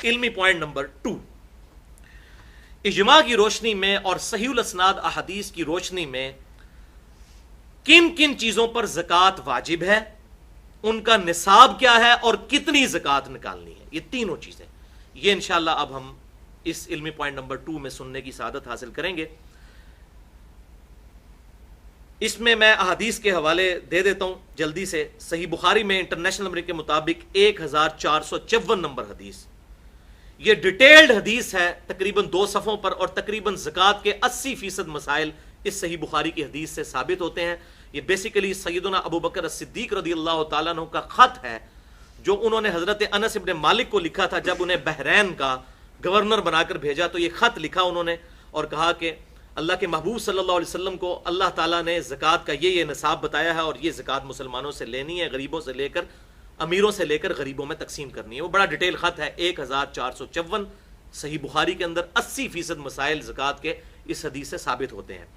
इल्मी point number 2, इजमा की रोशनी में और सहीहुल असनाद अहदीस की रोशनी में किन किन चीजों पर ज़कात वाजिब है, उनका निसाब क्या है और कितनी ज़कात निकालनी है। ये तीनों चीजें, ये इंशाअल्लाह अब हम इस इल्मी पॉइंट नंबर 2 में सुनने की सादत हासिल करेंगे। इसमें मैं अहादीस के हवाले दे देता हूं जल्दी से। सही बुखारी में इंटरनेशनल नंबर के मुताबिक 1454 नंबर हदीस, ये डिटेल्ड हदीस है तकरीबन 2 सफ़ों पर, और तकरीबन ज़कात के 80% मसाइल इस सही बुखारी की हदीस से साबित होते हैं। ये बेसिकली सैयदना अबू बकर सिद्दीक रज़ियल्लाहु ताला अन्हु का ख़त है जो उन्होंने हज़रत अनस इब्न मालिक को लिखा था जब उन्हें बहरैन का गवर्नर बनाकर भेजा। तो ये ख़त लिखा उन्होंने और कहा कि अल्लाह के महबूब सल्लल्लाहु अलैहि वसल्लम को अल्लाह ताला ने ज़कात का ये निसाब बताया है और ये ज़कात मुसलमानों से लेनी है, गरीबों से लेकर अमीरों से लेकर गरीबों में तकसीम करनी है। वो बड़ा डिटेल ख़त है, 1454 सही बुखारी के अंदर 80% मसाइल ज़कात के इस हदीस से साबित होते हैं।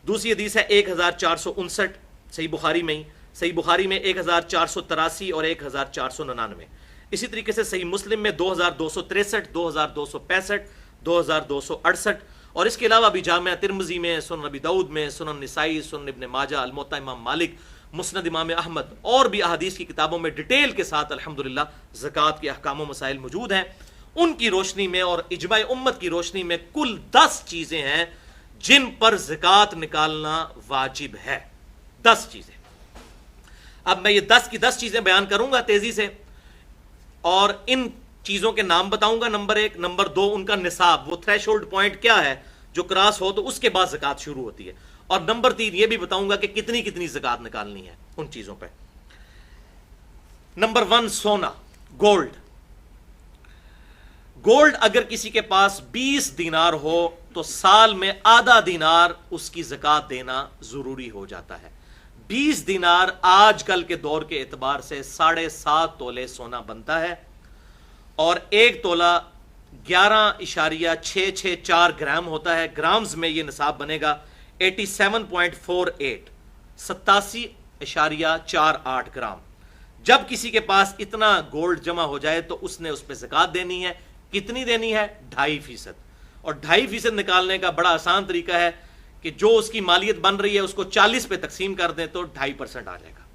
दूसरी हदीस है 1459 सही बुखारी में ही, सही बुखारी में 1483 और 1499। इसी तरीके से सही मुस्लिम में 2263, 2265, 2268, और इसके अलावा भी जामिया तिरमिज़ी में, सुनन नबी दाऊद में, सुनन निसाई, सुनन इब्न माजा, अल मुत्ता इमाम मालिक, मुस्नद इमाम अहमद और भी अहादीस की किताबों में डिटेल के साथ अल्हम्दुलिल्लाह ज़कात के अहकाम व मसाइल मौजूद हैं। उनकी रोशनी में और इजमाए उम्मत की रोशनी में कुल 10 चीज़ें हैं जिन पर ज़कात निकालना वाजिब है। 10 चीज़ें। अब मैं ये 10 की 10 चीज़ें बयान करूंगा तेज़ी से और इन चीज़ों के नाम बताऊंगा, नंबर 1, नंबर 2 उनका निसाब, वो थ्रेशोल्ड पॉइंट क्या है जो क्रॉस हो तो उसके बाद ज़कात शुरू होती है, और नंबर 3 ये भी बताऊंगा कि कितनी कितनी ज़कात निकालनी है उन चीज़ों पे। नंबर 1 सोना, गोल्ड। गोल्ड अगर किसी के पास 20 दीनार हो तो साल में आधा दीनार उसकी ज़कात देना ज़रूरी हो जाता है। 20 दीनार आजकल के दौर के एतबार से 7.5 तोले सोना बनता है, और 1 तोला 11.664 ग्राम होता है। ग्राम्स में यह निसाब बनेगा 87.48, 87.48 ग्राम। जब किसी के पास इतना गोल्ड जमा हो जाए तो उसने उस पर ज़कात देनी है। कितनी देनी है? 2.5%। और 2.5% निकालने का बड़ा आसान तरीका है कि जो उसकी मालियत बन रही है उसको 40 पे तकसीम कर दें तो 2.5% आ जाएगा।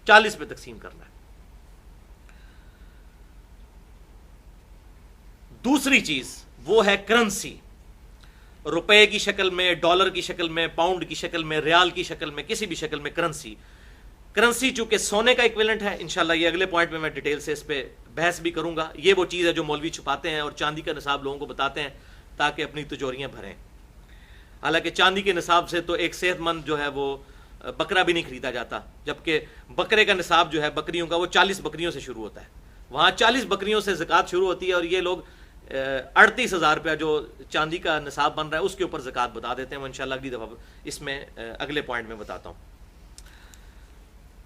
40 पे तकसीम करना है। दूसरी चीज वो है करेंसी, रुपए की शक्ल में, डॉलर की शक्ल में, पाउंड की शक्ल में, रियाल की शक्ल में, किसी भी शक्ल में करेंसी। करेंसी चूंकि सोने का इक्विवेलेंट है, इंशाल्लाह ये अगले पॉइंट में मैं डिटेल से इस पे बहस भी करूंगा। ये वो चीज़ है जो मौलवी छुपाते हैं और चांदी का निसाब लोगों को बताते हैं ताकि अपनी तिजोरियां भरें। हालांकि चांदी के निसाब से तो एक सेहतमंद जो है वो बकरा भी नहीं खरीदा जाता, जबकि बकरे का निसाब जो है बकरियों का वो 40 बकरियों से शुरू होता है। वहाँ 40 बकरियों से ज़कात शुरू होती है और ये लोग 38,000 रुपया जो चांदी का निसाब बन रहा है उसके ऊपर ज़कात बता देते हैं। वो इंशाल्लाह अगली दफ़ा इसमें अगले पॉइंट में बताता हूँ।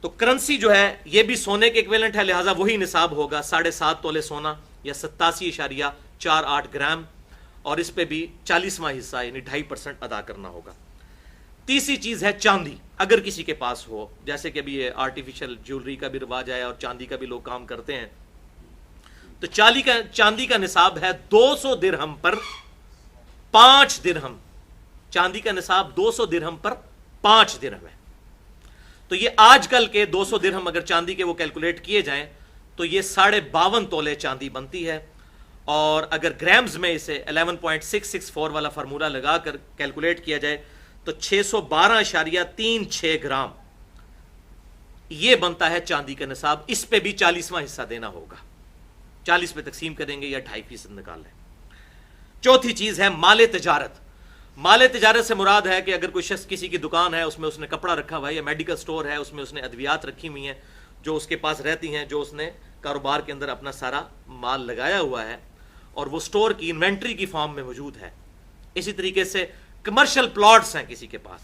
तो करेंसी जो है ये भी सोने के इक्विवेलेंट है, लिहाजा वही निसाब होगा 7.5 तोले सोना या 87.48 ग्राम, और इस पे भी 40वां हिस्सा यानी 2.5% अदा करना होगा। तीसरी चीज़ है चांदी। अगर किसी के पास हो, जैसे कि अभी ये आर्टिफिशियल ज्वेलरी का भी रिवाज आया और चांदी का भी लोग काम करते हैं, तो चांदी का निसाब है 200 दिरहम पर 5 दिरहम। चांदी का निसाब 200 दिरहम पर 5 दिरहम है। तो ये आजकल के 200 दिरहम अगर चांदी के वो कैलकुलेट किए जाएं तो ये 52.5 तोले चांदी बनती है, और अगर ग्राम्स में इसे 11.664 वाला फार्मूला लगाकर कैलकुलेट किया जाए तो 612.36 ग्राम ये बनता है चांदी का निसाब। इस पे भी 40वां हिस्सा देना होगा। 40 पे तकसीम करेंगे या 2.5% निकाल लें। चौथी चीज है माले तिजारत। माले तिजारत से मुराद है कि अगर कोई शख्स किसी की दुकान है, उसमें उसने कपड़ा रखा हुआ है, या मेडिकल स्टोर है, उसमें उसने अद्वियात रखी हुई हैं जो उसके पास रहती हैं, जो उसने कारोबार के अंदर अपना सारा माल लगाया हुआ है और वो स्टोर की इन्वेंट्री की फॉर्म में मौजूद है। इसी तरीके से कमर्शियल प्लॉट्स हैं किसी के पास,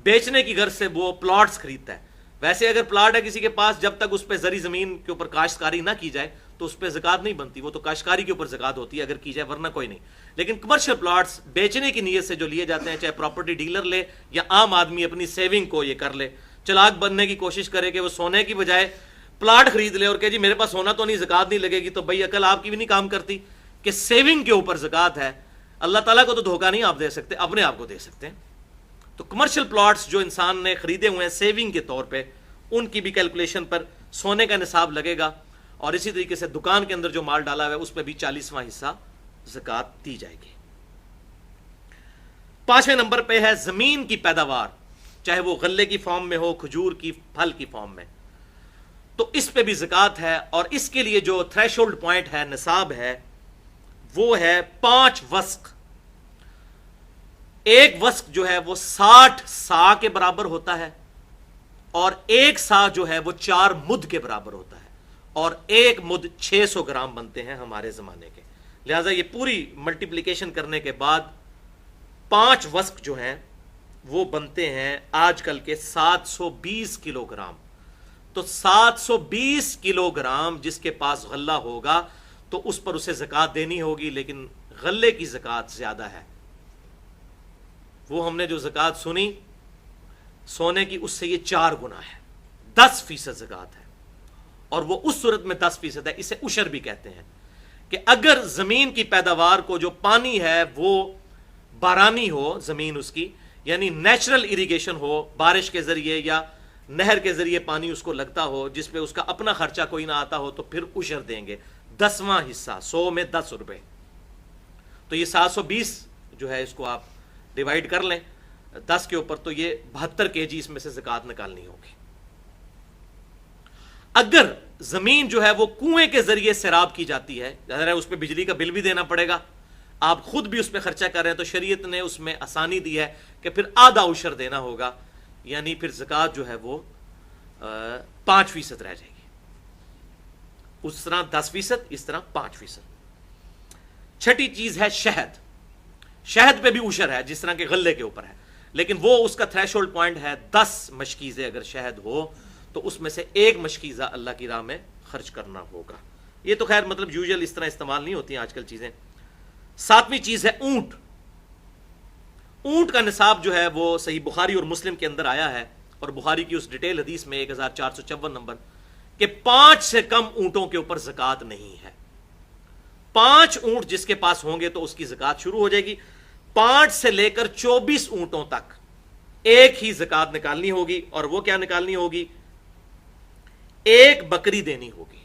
बेचने की गर्ज से वो प्लॉट्स खरीदता है। वैसे अगर प्लॉट है किसी के पास, जब तक उस पर जरी जमीन के ऊपर काश्तकारी ना की जाए तो उस पर ज़कात नहीं बनती, वो तो काश्तकारी के ऊपर ज़कात होती है अगर की जाए, वरना कोई नहीं। लेकिन कमर्शियल प्लॉट्स बेचने की नीयत से जो लिए जाते हैं, चाहे प्रॉपर्टी डीलर ले या आम आदमी अपनी सेविंग को ये कर ले, चालाक बनने की कोशिश करे कि वो सोने की बजाय پلاٹ خرید لے اور کہ جی میرے پاس ہونا تو نہیں، زکات نہیں لگے گی، تو بھائی عقل آپ کی بھی نہیں کام کرتی کہ سیونگ کے اوپر زکات ہے. اللہ تعالیٰ کو تو دھوکہ نہیں آپ دے سکتے، اپنے آپ کو دے سکتے ہیں. تو کمرشل پلاٹس جو انسان نے خریدے ہوئے ہیں سیونگ کے طور پہ، ان کی بھی کیلکولیشن پر سونے کا نصاب لگے گا، اور اسی طریقے سے دکان کے اندر جو مال ڈالا ہوا ہے اس پہ بھی 40واں حصہ زکات دی جائے گی. 5ویں نمبر پہ ہے زمین کی پیداوار، چاہے وہ غلے کی فارم میں ہو، کھجور کی پھل کی فارم میں، تو اس پہ بھی زکات ہے. اور اس کے لیے جو تھریش ہولڈ پوائنٹ ہے، نصاب ہے، وہ ہے 5 وسق. ایک وسق جو ہے وہ 60 سا کے برابر ہوتا ہے، اور ایک سا جو ہے وہ 4 مد کے برابر ہوتا ہے، اور ایک مد 600 گرام بنتے ہیں ہمارے زمانے کے. لہٰذا یہ پوری ملٹیپلیکیشن کرنے کے بعد 5 وسق جو ہیں وہ بنتے ہیں آج کل کے 720 کلو گرام. تو 720 کلو گرام جس کے پاس غلہ ہوگا تو اس پر اسے زکات دینی ہوگی، لیکن غلے کی زکات زیادہ ہے. وہ ہم نے جو زکات سنی سونے کی، اس سے یہ 4 گنا ہے، 10% زکات ہے. اور وہ اس صورت میں 10% ہے، اسے عشر بھی کہتے ہیں، کہ اگر زمین کی پیداوار کو جو پانی ہے وہ بارانی ہو، زمین اس کی یعنی نیچرل اریگیشن ہو، بارش کے ذریعے یا نہر کے ذریعے پانی اس کو لگتا ہو، جس پہ اس کا اپنا خرچہ کوئی نہ آتا ہو، تو پھر عشر دیں گے 10واں حصہ، 100 میں 10 روپے. تو یہ 720 جو ہے اس کو آپ ڈیوائڈ کر لیں 10 کے اوپر، تو یہ 72 kg اس میں سے زکات نکالنی ہوگی. اگر زمین جو ہے وہ کنویں کے ذریعے سیراب کی جاتی ہے، ظاہر ہے اس پہ بجلی کا بل بھی دینا پڑے گا، آپ خود بھی اس پہ خرچہ کر رہے ہیں، تو شریعت نے اس میں آسانی دی ہے کہ پھر آدھا عشر دینا ہوگا، یعنی پھر زکات جو ہے وہ 5% رہ جائے گی. اس طرح 10%، اس طرح 5%. 6ٹھی چیز ہے شہد. شہد پہ بھی عشر ہے جس طرح کے غلے کے اوپر ہے، لیکن وہ اس کا تھریش ہولڈ پوائنٹ ہے 10 مشکیزیں. اگر شہد ہو تو اس میں سے 1 مشکیزہ اللہ کی راہ میں خرچ کرنا ہوگا. یہ تو خیر مطلب یوزل اس طرح استعمال نہیں ہوتی ہیں آج کل چیزیں. 7ویں چیز ہے اونٹ. اونٹ کا نصاب جو ہے وہ صحیح بخاری اور مسلم کے اندر آیا ہے، اور بخاری کی اس ڈیٹیل حدیث میں 1454 نمبر کہ 5 سے کم اونٹوں کے اوپر زکات نہیں ہے. 5 اونٹ جس کے پاس ہوں گے تو اس کی زکات شروع ہو جائے گی. 5 سے لے کر 24 اونٹوں تک ایک ہی زکات نکالنی ہوگی. اور وہ کیا نکالنی ہوگی؟ 1 بکری دینی ہوگی.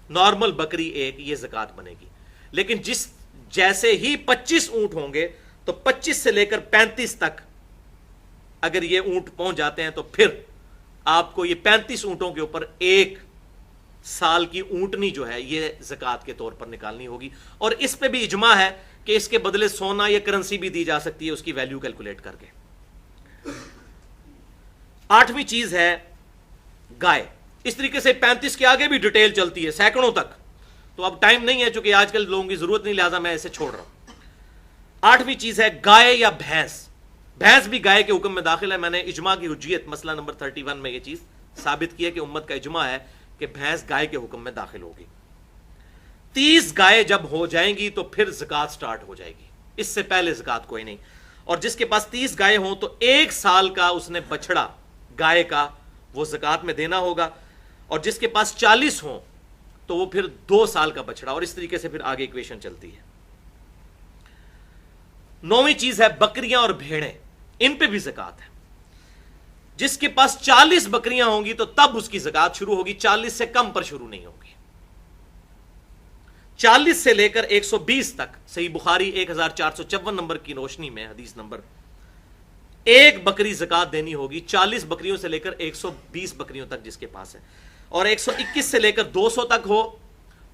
نارمل بکری 1، یہ زکات بنے گی. لیکن جیسے ہی 25 اونٹ ہوں گے تو 25 سے لے کر 35 تک اگر یہ اونٹ پہنچ جاتے ہیں تو پھر آپ کو یہ 35 اونٹوں کے اوپر 1 سال کی اونٹنی جو ہے یہ زکات کے طور پر نکالنی ہوگی. اور اس پہ بھی اجماع ہے کہ اس کے بدلے سونا یا کرنسی بھی دی جا سکتی ہے اس کی ویلیو کیلکولیٹ کر کے. 8ویں چیز ہے گائے. اس طریقے سے 35 کے آگے بھی ڈیٹیل چلتی ہے سینکڑوں تک، تو اب ٹائم نہیں ہے چونکہ آج کل لوگوں کی ضرورت نہیں، لہٰذا میں اسے چھوڑ رہا ہوں. 8ویں چیز ہے گائے یا بھینس. بھینس بھی گائے کے حکم میں داخل ہے. میں نے اجماع کی حجیت مسئلہ نمبر 31 میں یہ چیز ثابت کی ہے کہ امت کا اجماع ہے کہ بھینس گائے کے حکم میں داخل ہوگی. 30 گائے جب ہو جائیں گی تو پھر زکات سٹارٹ ہو جائے گی، اس سے پہلے زکات کوئی نہیں. اور جس کے پاس 30 گائے ہوں تو 1 سال کا اس نے بچڑا گائے کا وہ زکات میں دینا ہوگا. اور جس کے پاس 40 ہوں تو وہ پھر 2 سال کا بچڑا. اور اس طریقے سے پھر آگے ایکویشن چلتی ہے. 9ویں چیز ہے بکریاں اور بھیڑیں. ان پہ بھی زکات ہے. جس کے پاس 40 بکریاں ہوں گی تو تب اس کی زکات شروع ہوگی، 40 سے کم پر شروع نہیں ہوگی. 40 سے لے کر 120 تک صحیح بخاری 1454 نمبر کی روشنی میں حدیث نمبر 1 بکری زکات دینی ہوگی. 40 بکریوں سے لے کر 120 بکریوں تک جس کے پاس ہے. اور 121 سے لے کر 200 تک ہو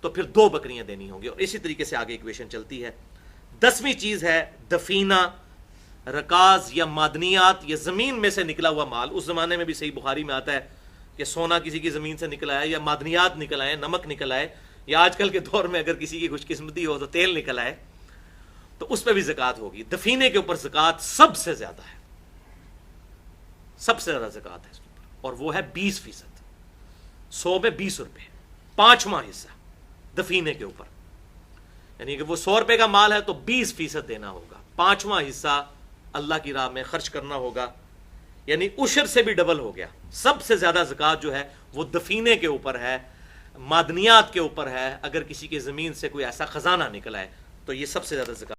تو پھر 2 بکریاں دینی ہوں گی. اور اسی طریقے سے آگے ایکویشن چلتی ہے. 10ویں چیز ہے دفینہ، رکاز یا معدنیات، یہ زمین میں سے نکلا ہوا مال. اس زمانے میں بھی صحیح بخاری میں آتا ہے کہ سونا کسی کی زمین سے نکل آئے، یا معدنیات نکل آئے، نمک نکل آئے، یا آج کل کے دور میں اگر کسی کی خوش قسمتی ہو تو تیل نکل آئے، تو اس پہ بھی زکات ہوگی. دفینے کے اوپر زکات سب سے زیادہ ہے، سب سے زیادہ زکات ہے اس کے اوپر، اور وہ ہے 20%. 100 میں 20 روپے، 5واں حصہ دفینے کے اوپر. یعنی کہ وہ 100 روپے کا مال ہے تو 20% دینا ہوگا، 5واں حصہ اللہ کی راہ میں خرچ کرنا ہوگا. یعنی عشر سے بھی ڈبل ہو گیا. سب سے زیادہ زکوٰۃ جو ہے وہ دفینے کے اوپر ہے, معدنیات کے اوپر ہے. اگر کسی کی زمین سے کوئی ایسا خزانہ نکلا ہے تو یہ سب سے زیادہ زکوٰۃ